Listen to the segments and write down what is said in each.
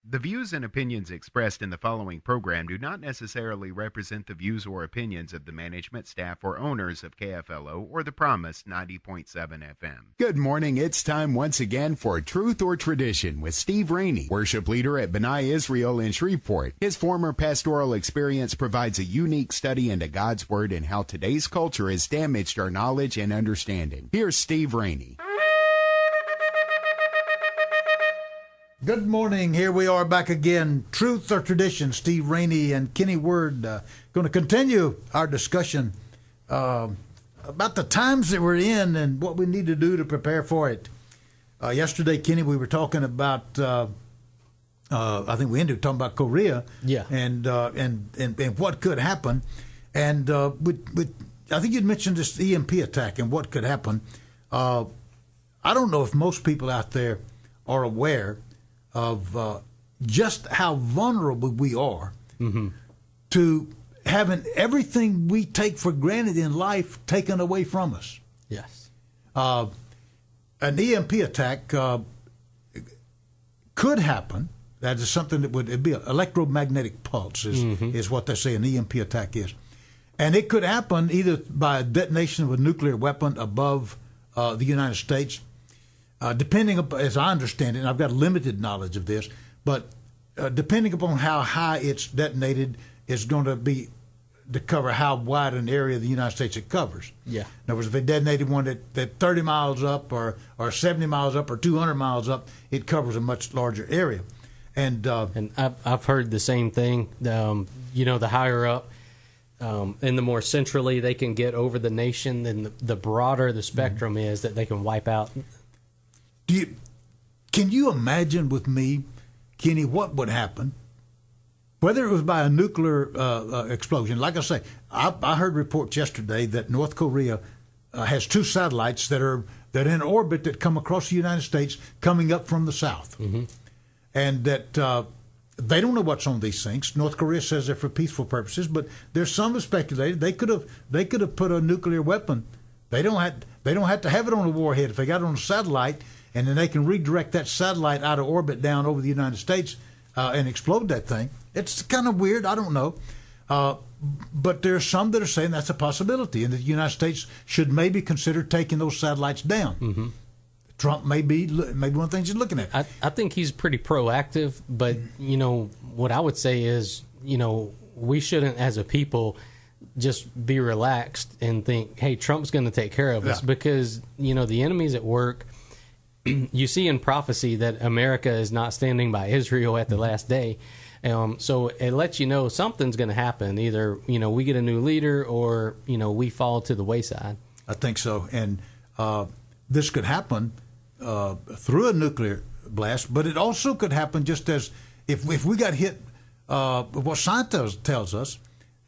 The views and opinions expressed in the following program do not necessarily represent the views or opinions of the management, staff, or owners of KFLO or the Promise 90.7 FM. Good morning. It's time once again for Truth or Tradition with Steve Rainey, worship leader at B'nai Israel in Shreveport. His former pastoral experience provides a unique study into God's Word and how today's culture has damaged our knowledge and understanding. Here's Steve Rainey. Good morning. Here we are back again. Truth or Tradition. Steve Rainey and Kenny Word going to continue our discussion about the times that we're in and what we need to do to prepare for it. Yesterday, Kenny, we were talking about. I think we ended up talking about Korea. Yeah. And what could happen, and I think you'd mentioned this EMP attack and what could happen. I don't know if most people out there are aware of just how vulnerable we are to having everything we take for granted in life taken away from us. Yes. An EMP attack could happen. That is something that would be an electromagnetic pulse is what they say an EMP attack is. And it could happen either by a detonation of a nuclear weapon above the United States, depending upon, as I understand it, and I've got limited knowledge of this, but depending upon how high it's detonated is going to be to cover how wide an area of the United States it covers. Yeah. In other words, if they detonated one that 30 miles up or 70 miles up or 200 miles up, it covers a much larger area. And I've heard the same thing. The higher up and the more centrally they can get over the nation, then the broader the spectrum is that they can wipe out. Can you imagine with me, Kenny, what would happen, whether it was by a nuclear explosion? Like I say, I heard reports yesterday that North Korea has two satellites that are in orbit that come across the United States coming up from the south, and that they don't know what's on these things. North Korea says they're for peaceful purposes, but there's some who speculated they could have put a nuclear weapon. They don't have to have it on a warhead if they got it on a satellite. And then they can redirect that satellite out of orbit down over the United States and explode that thing. It's kind of weird. I don't know. But there's some that are saying that's a possibility and that the United States should maybe consider taking those satellites down. Trump may be one of the things he's looking at. I think he's pretty proactive, but, what I would say is, we shouldn't, as a people, just be relaxed and think, hey, Trump's going to take care of us because, the enemy's at work. You see in prophecy that America is not standing by Israel at the last day. So it lets you know something's going to happen. Either, we get a new leader or, we fall to the wayside. I think so. And this could happen through a nuclear blast, but it also could happen just as if we got hit, what science tells us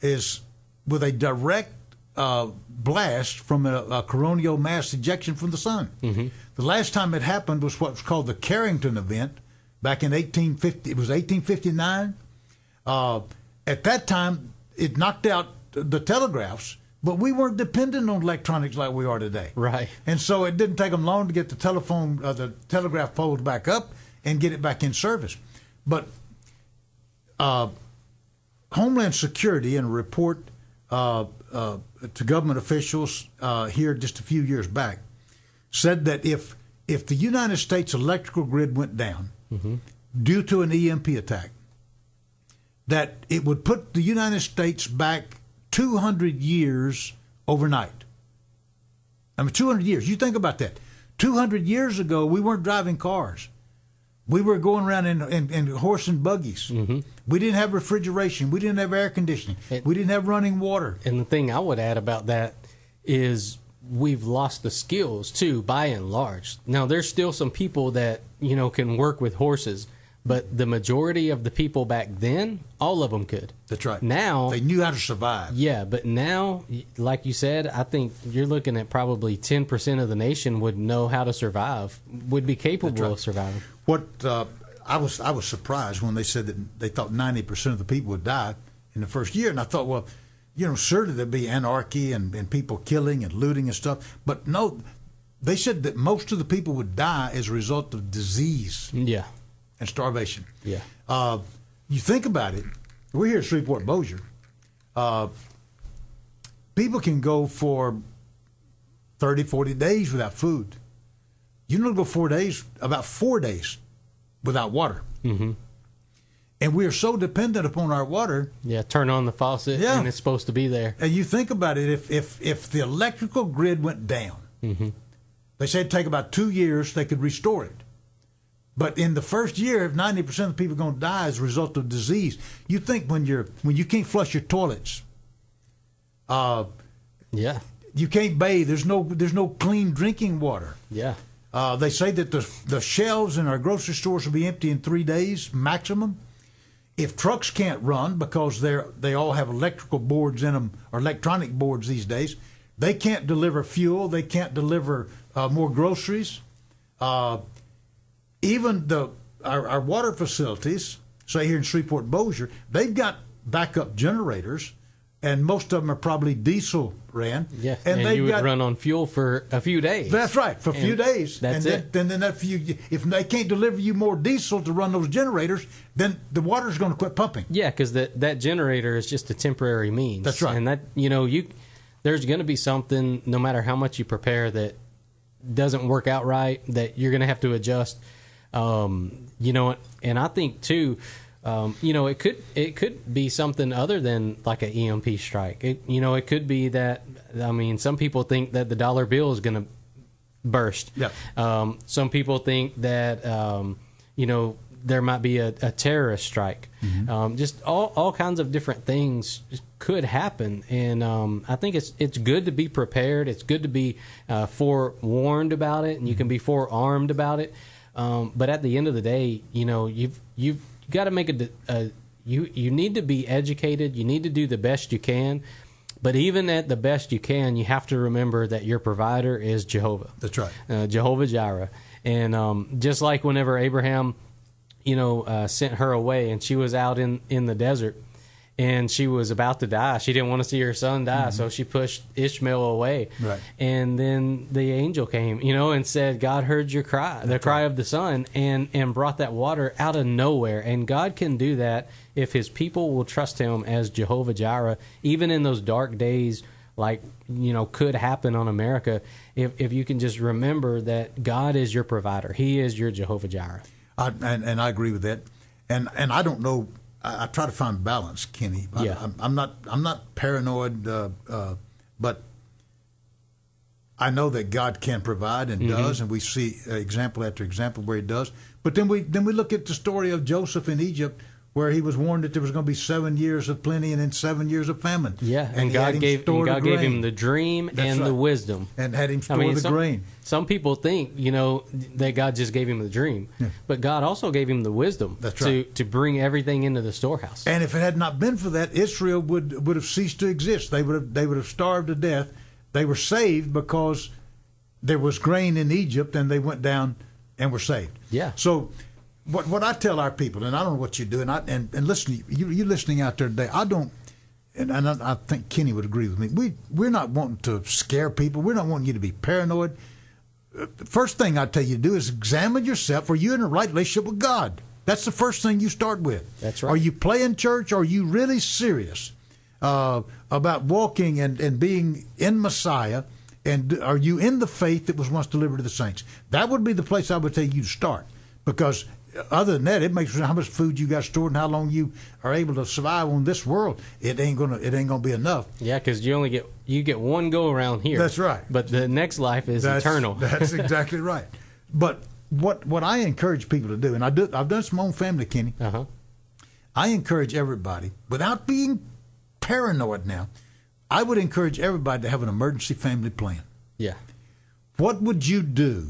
is with a direct blast from a coronal mass ejection from the sun. The last time it happened was what was called the Carrington event back in 1850. It was 1859. At that time, it knocked out the telegraphs, but we weren't dependent on electronics like we are today. Right. And so it didn't take them long to get the telegraph poles back up and get it back in service. But Homeland Security, in a report to government officials here just a few years back, said that if the United States electrical grid went down due to an EMP attack, that it would put the United States back 200 years overnight. 200 years. You think about that. 200 years ago, we weren't driving cars. We were going around in horse and buggies. We didn't have refrigeration. We didn't have air conditioning. We didn't have running water. And the thing I would add about that is we've lost the skills, too, by and large. Now, there's still some people that, can work with horses, but the majority of the people back then, all of them could. That's right. Now, they knew how to survive. Yeah, but now, like you said, I think you're looking at probably 10% of the nation would know how to survive, would be capable of surviving. What I was surprised when they said that they thought 90% of the people would die in the first year, and I thought, well, certainly there'd be anarchy and people killing and looting and stuff, but no, they said that most of the people would die as a result of disease. Yeah. and starvation. Yeah. You think about it. We're here at Shreveport, Bossier. People can go for 30, 40 days without food. You don't go about 4 days without water. Mm-hmm. And we are so dependent upon our water. Yeah, turn on the faucet and it's supposed to be there. And you think about it, if the electrical grid went down, Mm-hmm. they say it'd take about 2 years, they could restore it. But in the first year, if 90% of the people are going to die as a result of disease, you think when you can't flush your toilets, you can't bathe. There's no clean drinking water. Yeah. They say that the shelves in our grocery stores will be empty in 3 days maximum. If trucks can't run because they all have electrical boards in them or electronic boards these days, they can't deliver fuel. They can't deliver more groceries. Even our water facilities, say here in Shreveport, Bossier, they've got backup generators, and most of them are probably diesel ran. Yeah, and you would run on fuel for a few days. That's right, for a few days. That's it. Then if they can't deliver you more diesel to run those generators, then the water's going to quit pumping. Yeah, because that generator is just a temporary means. That's right. And that there's going to be something, no matter how much you prepare, that doesn't work out right, that you're going to have to adjust. And I think too, it could be something other than like an EMP strike. It could be that, some people think that the dollar bill is going to burst. Yeah. Some people think that, there might be a terrorist strike. Mm-hmm. Just all kinds of different things could happen. And I think it's good to be prepared. It's good to be forewarned about it, and you can be forearmed about it. But at the end of the day, you've got to make you need to be educated. You need to do the best you can. But even at the best you can, you have to remember that your provider is Jehovah. That's right. Jehovah Jireh. And just like whenever Abraham, sent her away and she was out in the desert and she was about to die. She didn't want to see her son die, so she pushed Ishmael away. Right. And then the angel came, and said, God heard your cry, the cry of the son, and brought that water out of nowhere. And God can do that if his people will trust him as Jehovah Jireh, even in those dark days like, could happen on America. If you can just remember that God is your provider. He is your Jehovah Jireh. And I agree with that. And I don't know. I try to find balance, Kenny. Yeah. I'm not paranoid, but I know that God can provide and does, and we see example after example where he does. But then we look at the story of Joseph in Egypt, where he was warned that there was going to be 7 years of plenty and then 7 years of famine. Yeah, and God gave him the dream the wisdom. And had him store the grain. Some people think, that God just gave him the dream. Yeah. But God also gave him the wisdom to bring everything into the storehouse. And if it had not been for that, Israel would have ceased to exist. They would have starved to death. They were saved because there was grain in Egypt, and they went down and were saved. Yeah. So what I tell our people, and I don't know what you do, and listen, you listening out there today, I don't, and I think Kenny would agree with me. We're not wanting to scare people. We're not wanting you to be paranoid. The first thing I tell you to do is examine yourself. Are you in a right relationship with God? That's the first thing you start with. That's right. Are you playing church? Are you really serious about walking and being in Messiah? And are you in the faith that was once delivered to the saints? That would be the place I would tell you to start, because other than that, it makes how much food you got stored and how long you are able to survive on this world. It ain't gonna be enough. Yeah, because you only get one go around here. That's right. But the next life is eternal. That's exactly right. But what I encourage people to do, and I've done this in my own family, Kenny. Uh-huh. I encourage everybody, without being paranoid now, I would encourage everybody to have an emergency family plan. Yeah. What would you do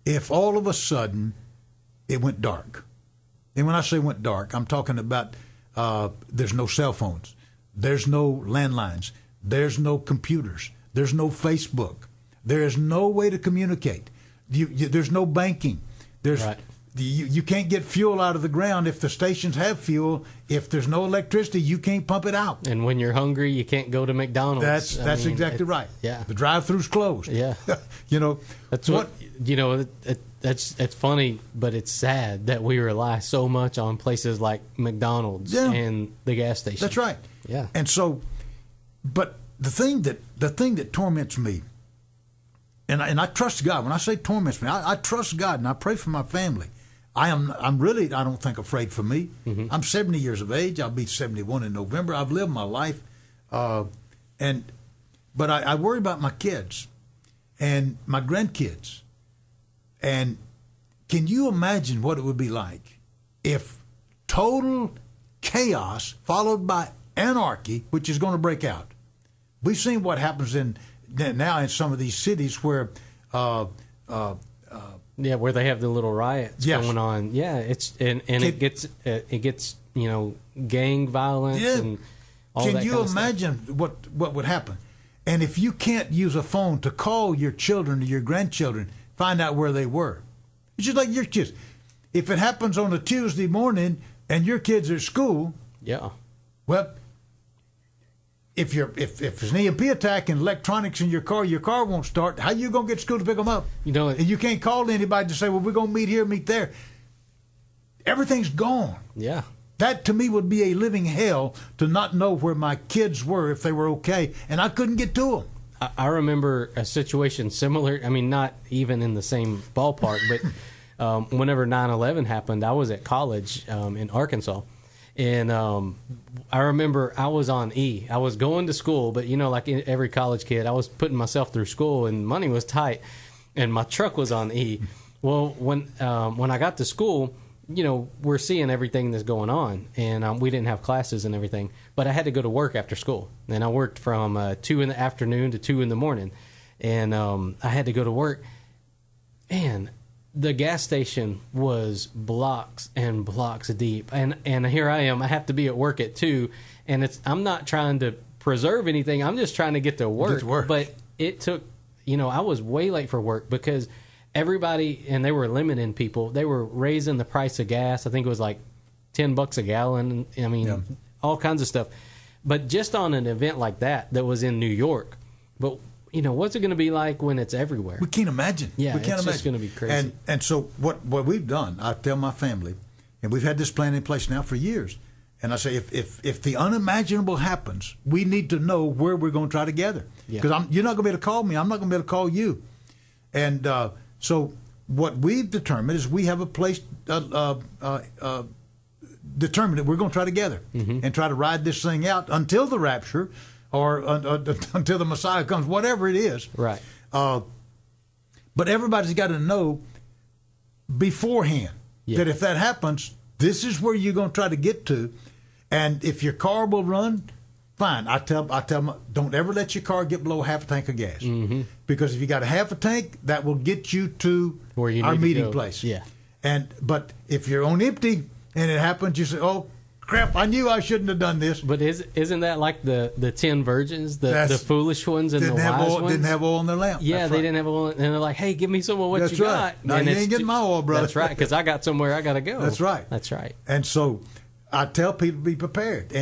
if all of a sudden it went dark? And when I say went dark, I'm talking about there's no cell phones, there's no landlines, there's no computers, there's no Facebook, there is no way to communicate. There's no banking. You can't get fuel out of the ground if the stations have fuel. If there's no electricity, you can't pump it out. And when you're hungry, you can't go to McDonald's. That's exactly right. Yeah. The drive-thru's closed. Yeah. That's it's funny, but it's sad that we rely so much on places like McDonald's and the gas station. That's right. Yeah. And so, but the thing that torments me, and I trust God. When I say torments me, I trust God and I pray for my family. I'm really, I don't think, afraid for me. Mm-hmm. I'm 70 years of age. I'll be 71 in November. I've lived my life, but I worry about my kids and my grandkids. And can you imagine what it would be like if total chaos followed by anarchy, which is going to break out? We've seen what happens now in some of these cities where where they have the little riots going on. Yeah, it gets gang violence and all that. Can you imagine what would happen? And if you can't use a phone to call your children or your grandchildren, find out where they were. It's just like your kids. If it happens on a Tuesday morning and your kids are at school, well, if it's an EMP attack and electronics in your car won't start. How you gonna get to school to pick them up? And you can't call anybody to say, "Well, we're gonna meet here, meet there." Everything's gone. Yeah, that to me would be a living hell to not know where my kids were, if they were okay, and I couldn't get to them. I remember a situation similar. I mean, not even in the same ballpark, but whenever 9/11 happened, I was at college in Arkansas. And I remember I was on E. I was going to school, but like every college kid, I was putting myself through school, and money was tight, and my truck was on E. Well, when I got to school, we're seeing everything that's going on, and we didn't have classes and everything, but I had to go to work after school, and I worked from 2 in the afternoon to 2 in the morning, and I had to go to work, and the gas station was blocks and blocks deep, and here I am. I have to be at work at 2, and I'm not trying to preserve anything. I'm just trying to get to work. But it took, I was way late for work because everybody, and they were limiting people. They were raising the price of gas. I think it was like $10 a gallon. I mean, all kinds of stuff. But just on an event like that was in New York, but. What's it going to be like when it's everywhere? We can't imagine. Yeah, we can't imagine. Just going to be crazy. And so what we've done, I tell my family, and we've had this plan in place now for years, and I say if the unimaginable happens, we need to know where we're going to try to gather. Because you're not going to be able to call me. I'm not going to be able to call you. And so what we've determined is we have a place determined that we're going to try to gather and try to ride this thing out until the rapture, or until the Messiah comes, whatever it is. Right. But everybody's got to know beforehand that if that happens, this is where you're going to try to get to. And if your car will run, fine. I tell them, don't ever let your car get below half a tank of gas. Mm-hmm. Because if you got a half a tank, that will get you to our meeting place. Yeah. But if you're on empty and it happens, you say, oh, crap, I knew I shouldn't have done this. But isn't that like the 10 virgins, the foolish ones and the wise ones? Didn't have oil in their lamp. Yeah, they didn't have oil, and they're like, hey, give me some of what you got. No, you ain't getting my oil, brother. That's right, because I got somewhere I got to go. That's right. That's right. And so I tell people to be prepared.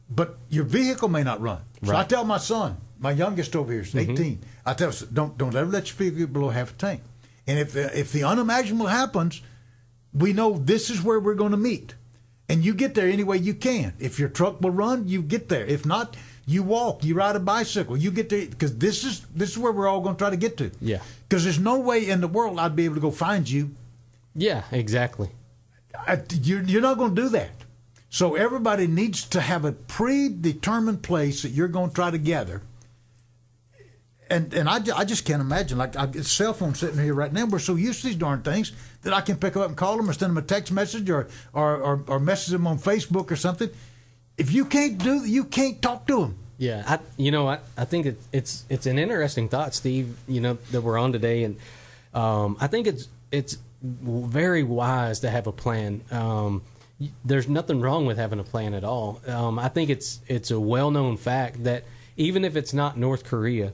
But your vehicle may not run. So I tell my son, my youngest over here is 18, I tell him, don't ever let your vehicle get below half a tank. And if the unimaginable happens, we know this is where we're going to meet. And you get there any way you can. If your truck will run, you get there. If not, you walk, you ride a bicycle, you get there, because this is where we're all going to try to get to. Yeah. Because there's no way in the world I'd be able to go find you. Yeah, exactly. You're not going to do that. So everybody needs to have a predetermined place that you're going to try to gather. And I just can't imagine. Like, I've got a cell phone sitting here right now. We're so used to these darn things that I can pick up and call them or send them a text message or message them on Facebook or something. If you can't do that, you can't talk to them. Yeah, I think it's an interesting thought, Steve. That we're on today, and I think it's very wise to have a plan. There's nothing wrong with having a plan at all. I think it's a well-known fact that even if it's not North Korea,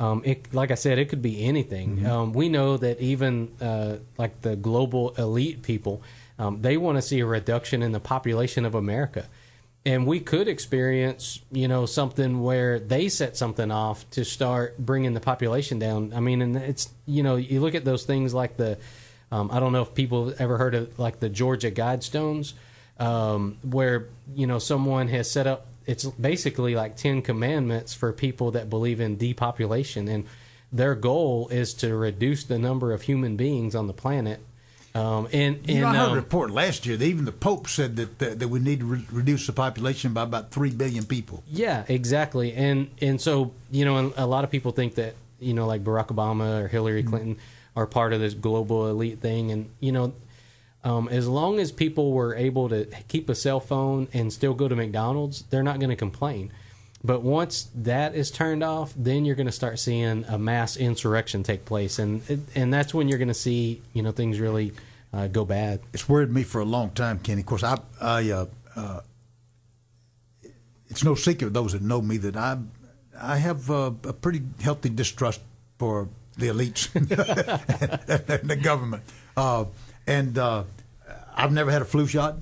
Like I said, it could be anything. We know that even like the global elite people, they want to see a reduction in the population of America. And we could experience, something where they set something off to start bringing the population down. I mean, and it's, you look at those things like I don't know if people ever heard of like the Georgia Guidestones, where, someone has set up, it's basically like 10 commandments for people that believe in depopulation. And their goal is to reduce the number of human beings on the planet. I heard a report last year that even the Pope said that we need to reduce the population by about 3 billion people. Yeah, exactly. And so, and a lot of people think that, like Barack Obama or Hillary Clinton are part of this global elite thing. And, as long as people were able to keep a cell phone and still go to McDonald's, they're not going to complain. But once that is turned off, then you're going to start seeing a mass insurrection take place, and that's when you're going to see things really go bad. It's worried me for a long time, Kenny. Of course, it's no secret, those that know me, that I have a pretty healthy distrust for the elites and the government. I've never had a flu shot.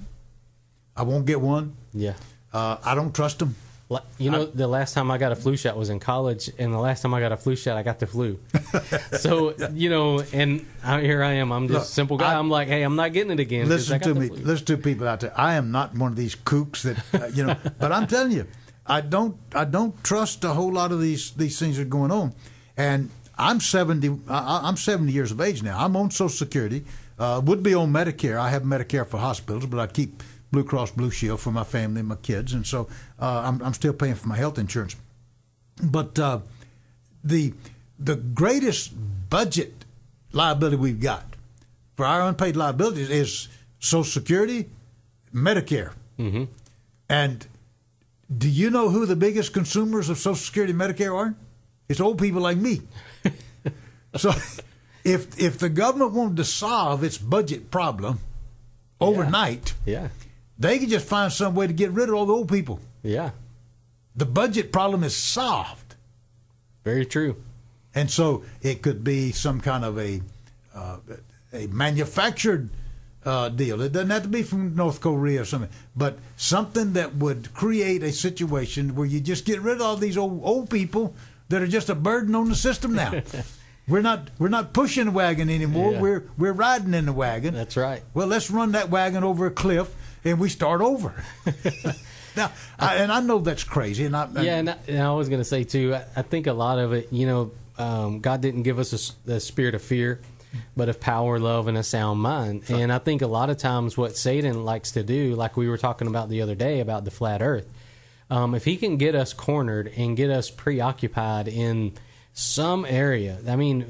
I won't get one. Yeah. I don't trust them. The last time I got a flu shot was in college, and the last time I got a flu shot, I got the flu. So, and here I am. I'm just a simple guy. I'm like, hey, I'm not getting it again. Listen to me. Listen to people out there. I am not one of these kooks that, but I'm telling you, I don't trust a whole lot of these things that are going on. And I'm 70 years of age now. I'm on Social Security, would be on Medicare. I have Medicare for hospitals, but I keep Blue Cross Blue Shield for my family and my kids, and so I'm still paying for my health insurance. But the greatest budget liability we've got for our unpaid liabilities is Social Security, Medicare. Mm-hmm. And do you know who the biggest consumers of Social Security and Medicare are? It's old people like me. So if the government wanted to solve its budget problem overnight, they could just find some way to get rid of all the old people. Yeah. The budget problem is solved. Very true. And so it could be some kind of a manufactured deal. It doesn't have to be from North Korea or something, but something that would create a situation where you just get rid of all these old people that are just a burden on the system now. We're not pushing the wagon anymore. Yeah. We're riding in the wagon. That's right. Well, let's run that wagon over a cliff and we start over. Now, I know that's crazy. And I was going to say too. I think a lot of it, God didn't give us a spirit of fear, but of power, love, and a sound mind. Right. And I think a lot of times what Satan likes to do, like we were talking about the other day about the flat Earth, if he can get us cornered and get us preoccupied in some area. I mean,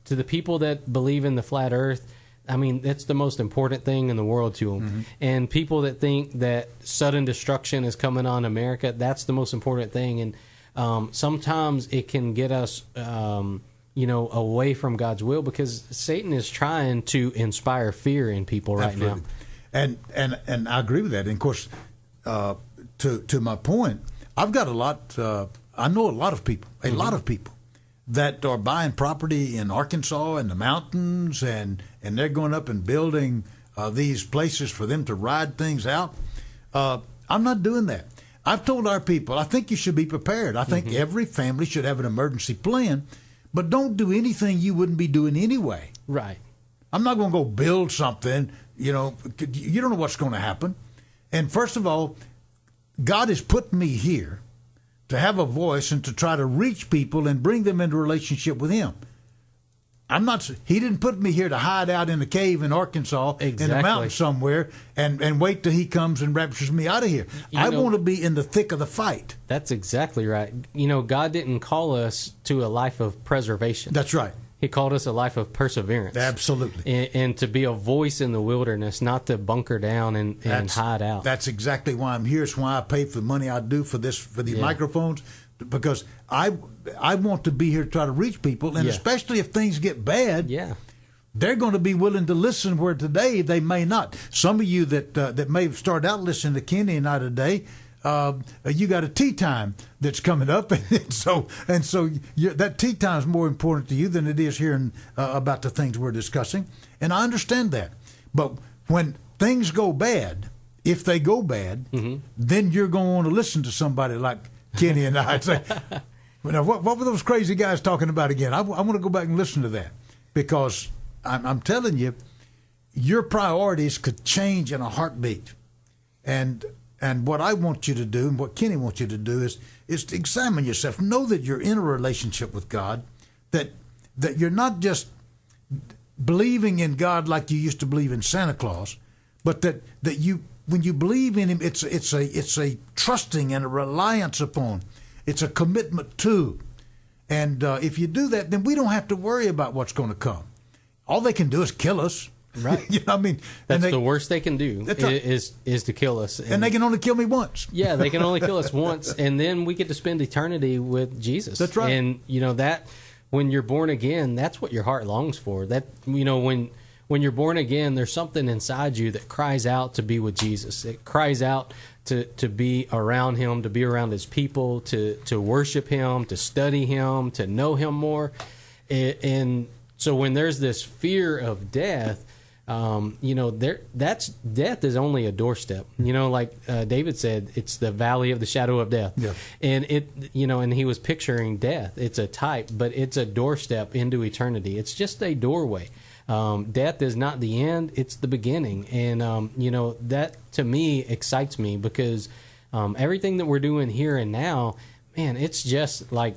to the people that believe in the flat Earth, I mean, that's the most important thing in the world to them. Mm-hmm. And people that think that sudden destruction is coming on America, that's the most important thing. And sometimes it can get us, away from God's will, because Satan is trying to inspire fear in people right now. And I agree with that. And of course, to my point, I've got I know a lot of people, that are buying property in Arkansas and the mountains, and they're going up and building these places for them to ride things out. I'm not doing that. I've told our people, I think you should be prepared. I think every family should have an emergency plan, but don't do anything you wouldn't be doing anyway. Right. I'm not going to go build something, you don't know what's going to happen. And first of all, God has put me here to have a voice and to try to reach people and bring them into relationship with Him. He didn't put me here to hide out in a cave in Arkansas, in the mountains somewhere, and wait till He comes and raptures me out of here. I want to be in the thick of the fight. That's exactly right. God didn't call us to a life of preservation. That's right. He called us a life of perseverance. Absolutely. And to be a voice in the wilderness, not to bunker down and hide out. That's exactly why I'm here. It's why I pay for the money I do for these microphones, because I want to be here to try to reach people, and especially if things get bad, they're going to be willing to listen where today they may not. Some of you that may have started out listening to Kenny and I today, you got a tea time that's coming up, and so that tea time is more important to you than it is hearing about the things we're discussing. And I understand that. But when things go bad, if they go bad, then you're going to want to listen to somebody like Kenny and I. Say, now, what were those crazy guys talking about again? I want to go back and listen to that, because I'm telling you, your priorities could change in a heartbeat. And what I want you to do, and what Kenny wants you to do, is to examine yourself. Know that you're in a relationship with God, that you're not just believing in God like you used to believe in Santa Claus, but that you, when you believe in Him, it's a trusting and a reliance upon. It's a commitment to. And if you do that, then we don't have to worry about what's going to come. All they can do is kill us. Right. You know what I mean? That's the worst they can do, is to kill us. And they can only kill me once. Yeah, they can only kill us once, and then we get to spend eternity with Jesus. That's right. And, that when you're born again, that's what your heart longs for. That, when you're born again, there's something inside you that cries out to be with Jesus. It cries out to be around Him, to be around His people, to worship Him, to study Him, to know Him more. And so when there's this fear of death, that's death is only a doorstep. Like David said, it's the valley of the shadow of death. Yeah. And and he was picturing death. It's a type, but it's a doorstep into eternity. It's just a doorway. Death is not the end; it's the beginning. And that to me excites me, because everything that we're doing here and now, man, it's just like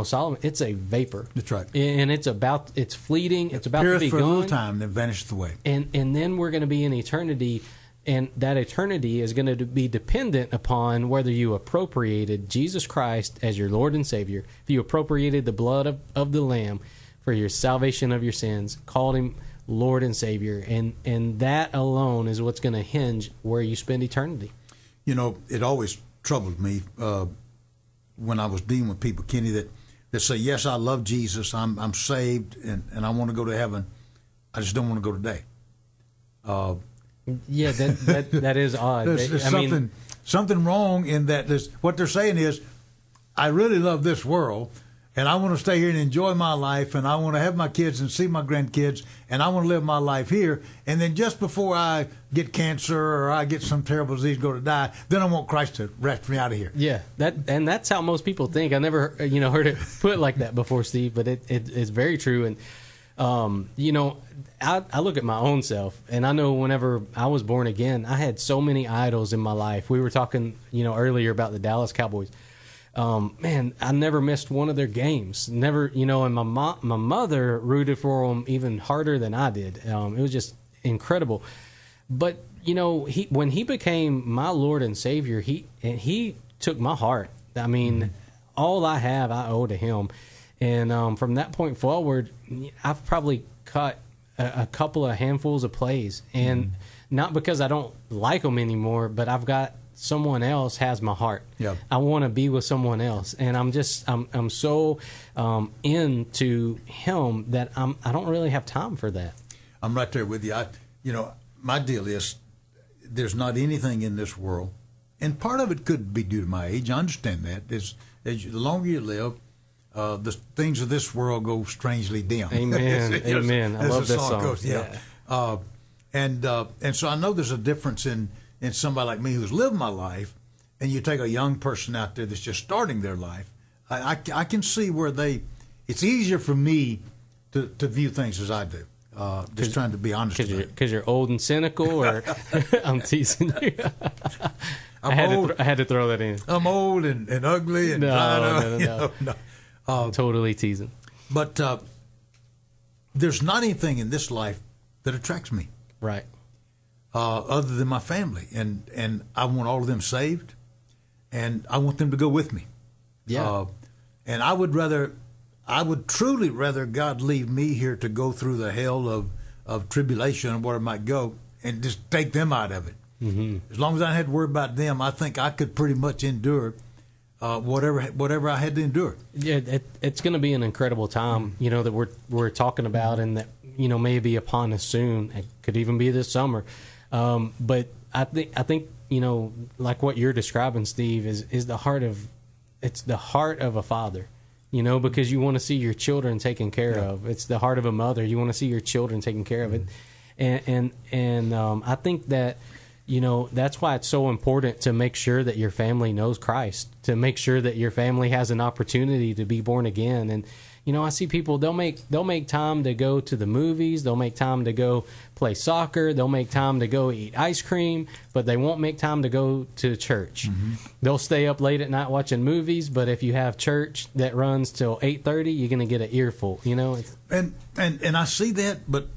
Solomon. It's a vapor. That's right. And it's fleeting. It's about to be for gone. a little time, then vanishes away. And then we're going to be in eternity, and that eternity is going to be dependent upon whether you appropriated Jesus Christ as your Lord and Savior, if you appropriated the blood of the Lamb for your salvation of your sins, called Him Lord and Savior, and that alone is what's going to hinge where you spend eternity. It always troubled me when I was dealing with people, Kenny, that say, yes, I love Jesus, I'm saved, and I want to go to heaven. I just don't want to go today. Yeah, that is odd. There's something wrong in that. What they're saying is, I really love this world, and I want to stay here and enjoy my life, and I want to have my kids and see my grandkids, and I want to live my life here. And then just before I get cancer or I get some terrible disease, go to die, then I want Christ to wrest me out of here. Yeah, that's how most people think. I never heard it put like that before, Steve, but it's very true. And I look at my own self, and I know whenever I was born again, I had so many idols in my life. We were talking earlier about the Dallas Cowboys. Man, I never missed one of their games. Never, and my mother rooted for them even harder than I did. It was just incredible. But when he became my Lord and Savior, he took my heart. I mean, all I have, I owe to Him. And from that point forward, I've probably caught a couple of handfuls of plays, and not because I don't like them anymore, but I've got someone else has my heart. Yeah. I want to be with someone else, and I'm so into Him that I don't really have time for that. I'm right there with you. My deal is, there's not anything in this world, and part of it could be due to my age. I understand that. The longer you live, the things of this world go strangely dim. Amen. Amen. I love this song. Goes, yeah. And so I know there's a difference in somebody like me who's lived my life, and you take a young person out there that's just starting their life. I can see where it's easier for me to view things as I do. Just trying to be honest. Because you're old and cynical, or I'm teasing you. I had to throw that in. I'm old and ugly and no. Totally teasing. But there's not anything in this life that attracts me. Right. Other than my family, and I want all of them saved, and I want them to go with me. Yeah. And I would truly rather God leave me here to go through the hell of tribulation or where it might go, and just take them out of it. Mm-hmm. As long as I don't have to worry about them, I think I could pretty much endure whatever I had to endure. Yeah, it's going to be an incredible time, that we're talking about, and that maybe upon us soon. It could even be this summer. But I think like what you're describing, Steve, is the heart of a father. Because you want to see your children taken care of. It's the heart of a mother. You want to see your children taken care of. It, and I think that that's why it's so important to make sure that your family knows Christ, to make sure that your family has an opportunity to be born again. And I see people, they'll make time to go to the movies, they'll make time to go play soccer, they'll make time to go eat ice cream, but they won't make time to go to church. Mm-hmm. They'll stay up late at night watching movies, but if you have church that runs till 8:30, you're going to get an earful. And I see that, but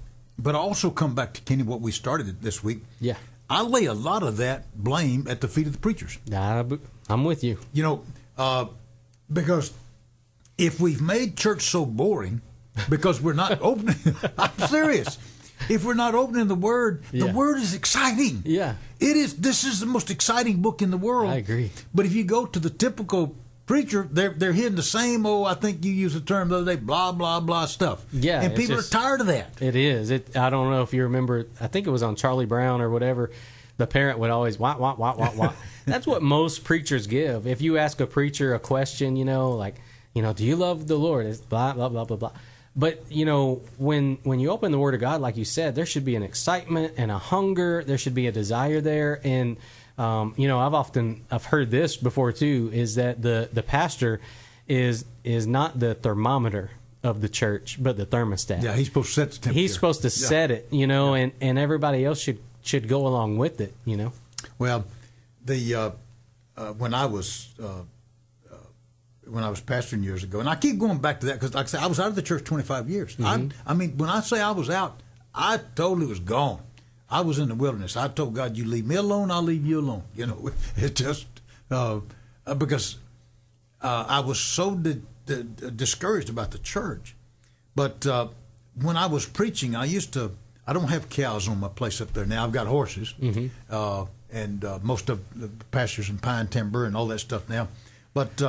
I also come back to Kenny what we started this week. Yeah. I lay a lot of that blame at the feet of the preachers. I'm with you. Because if we've made church so boring because we're not opening, I'm serious. If we're not opening the Word, the Word is exciting. Yeah. It is. This is the most exciting book in the world. I agree. But if you go to the typical preacher, they're hitting the same I think you used the term the other day, blah, blah, blah stuff. Yeah. And people are tired of that. It is. I don't know if you remember, I think it was on Charlie Brown or whatever, the parent would always, wah. That's what most preachers give. If you ask a preacher a question, do you love the Lord? It's blah, blah, blah, blah, blah. But, when you open the Word of God, like you said, there should be an excitement and a hunger. There should be a desire there. And, I've heard this before too, is that the pastor is not the thermometer of the church, but the thermostat. Yeah, he's supposed to set the temperature. He's supposed to set it, and everybody else should go along with it, Well, when I was pastoring years ago, and I keep going back to that because, like I said, I was out of the church 25 years. Mm-hmm. I mean, when I say I was out, I totally was gone. I was in the wilderness. I told God, "You leave me alone, I'll leave you alone." It just because I was so discouraged about the church. But when I was preaching, I don't have cows on my place up there now. I've got horses, mm-hmm. And most of the pastures in pine timber and all that stuff now. But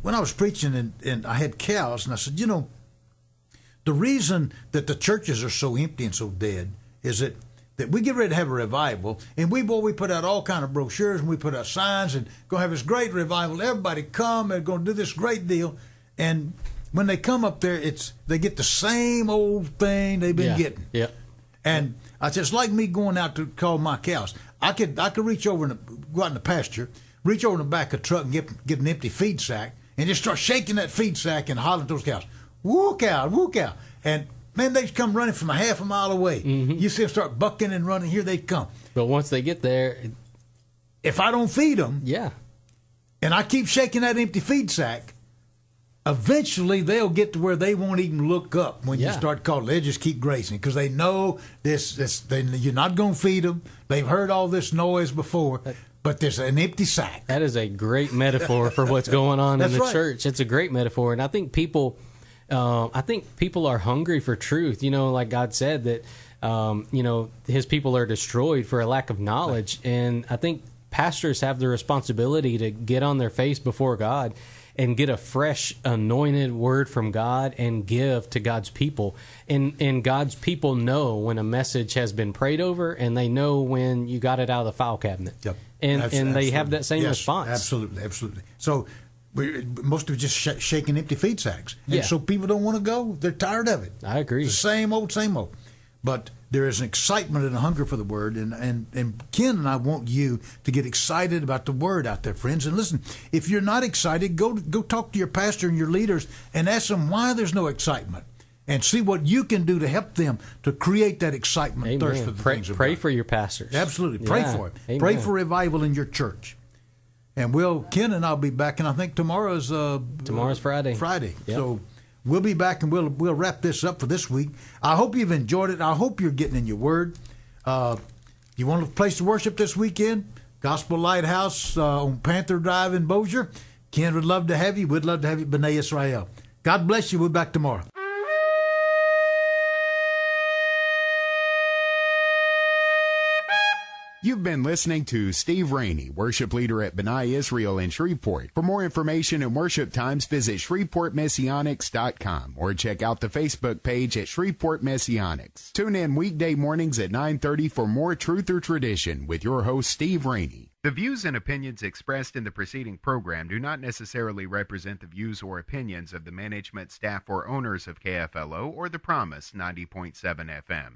when I was preaching and I had cows, and I said, the reason that the churches are so empty and so dead is that we get ready to have a revival, and we put out all kind of brochures, and we put out signs, and go have this great revival. Everybody come, and going to do this great deal. And when they come up there, they get the same old thing they've been getting. Yeah. And I said, it's like me going out to call my cows. I could reach over and go out in the pasture, reach over in the back of the truck and get an empty feed sack, and just start shaking that feed sack and hollering at those cows, "Woo cow, woo cow!" And man, they come running from a half a mile away. Mm-hmm. You see them start bucking and running. Here they come. But once they get there, if I don't feed them, and I keep shaking that empty feed sack, eventually they'll get to where they won't even look up when you start calling. They'll just keep grazing because they know you're not going to feed them. They've heard all this noise before. But there's an empty sack. That is a great metaphor for what's going on in the church. It's a great metaphor, and I think people are hungry for truth. Like God said that, His people are destroyed for a lack of knowledge, and I think pastors have the responsibility to get on their face before God and get a fresh anointed word from God and give to God's people. And God's people know when a message has been prayed over, and they know when you got it out of the file cabinet. Yep. And they have that same response. Absolutely. So most of it just shaking empty feed sacks. And so people don't want to go. They're tired of it. I agree. It's the same old. But there is an excitement and a hunger for the Word. And Ken and I want you to get excited about the Word out there, friends. And listen, if you're not excited, go talk to your pastor and your leaders and ask them why there's no excitement. And see what you can do to help them to create that excitement and thirst for the things of God. Pray for your pastors. Absolutely. Pray for it. Amen. Pray for revival in your church. And Ken and I'll be back, and I think tomorrow's Friday. Friday. Yep. So we'll be back, and we'll wrap this up for this week. I hope you've enjoyed it. I hope you're getting in your Word. You want a place to worship this weekend? Gospel Lighthouse on Panther Drive in Bossier. Ken would love to have you. We'd love to have you, B'nai Israel. God bless you. We'll be back tomorrow. You've been listening to Steve Rainey, worship leader at Benai Israel in Shreveport. For more information and worship times, visit ShreveportMessianics.com or check out the Facebook page at Shreveport Messianics. Tune in weekday mornings at 9:30 for more Truth or Tradition with your host, Steve Rainey. The views and opinions expressed in the preceding program do not necessarily represent the views or opinions of the management, staff, or owners of KFLO or the Promise 90.7 FM.